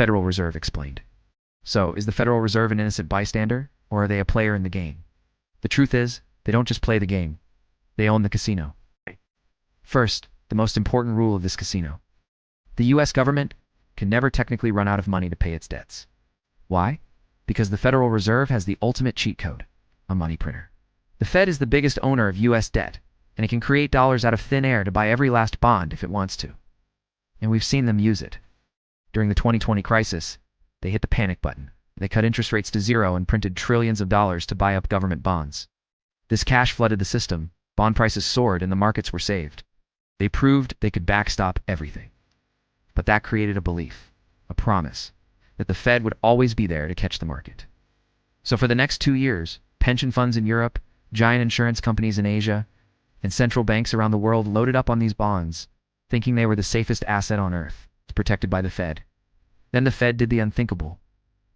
Federal Reserve explained. So, is the Federal Reserve an innocent bystander, or are they a player in the game? The truth is, they don't just play the game. They own the casino. First, the most important rule of this casino. The US government can never technically run out of money to pay its debts. Why? Because the Federal Reserve has the ultimate cheat code, a money printer. The Fed is the biggest owner of US debt, and it can create dollars out of thin air to buy every last bond if it wants to. And we've seen them use it. During the 2020 crisis, they hit the panic button. They cut interest rates to zero and printed trillions of dollars to buy up government bonds. This cash flooded the system, bond prices soared, and the markets were saved. They proved they could backstop everything. But that created a belief, a promise, that the Fed would always be there to catch the market. So for the next 2 years, pension funds in Europe, giant insurance companies in Asia, and central banks around the world loaded up on these bonds, thinking they were the safest asset on earth, protected by the Fed. Then the Fed did the unthinkable.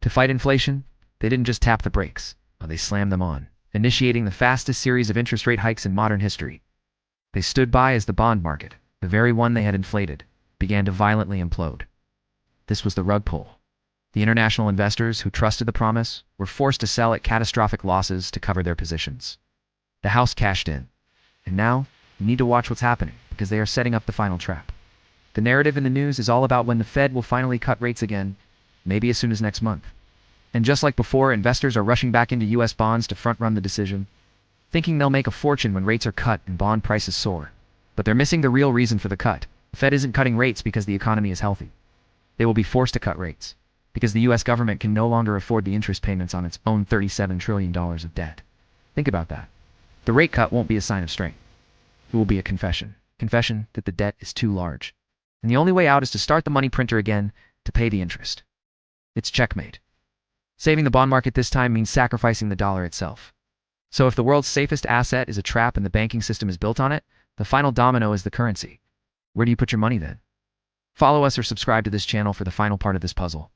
To fight inflation, they didn't just tap the brakes, they slammed them on, initiating the fastest series of interest rate hikes in modern history. They stood by as the bond market, the very one they had inflated, began to violently implode. This was the rug pull. The international investors who trusted the promise were forced to sell at catastrophic losses to cover their positions. The house cashed in. And now, you need to watch what's happening, because they are setting up the final trap. The narrative in the news is all about when the Fed will finally cut rates again, maybe as soon as next month. And just like before, investors are rushing back into US bonds to front-run the decision, thinking they'll make a fortune when rates are cut and bond prices soar. But they're missing the real reason for the cut. The Fed isn't cutting rates because the economy is healthy. They will be forced to cut rates, because the US government can no longer afford the interest payments on its own $37 trillion of debt. Think about that. The rate cut won't be a sign of strength. It will be a confession. Confession that the debt is too large. And the only way out is to start the money printer again to pay the interest. It's checkmate. Saving the bond market this time means sacrificing the dollar itself. So if the world's safest asset is a trap and the banking system is built on it, the final domino is the currency. Where do you put your money then? Follow us or subscribe to this channel for the final part of this puzzle.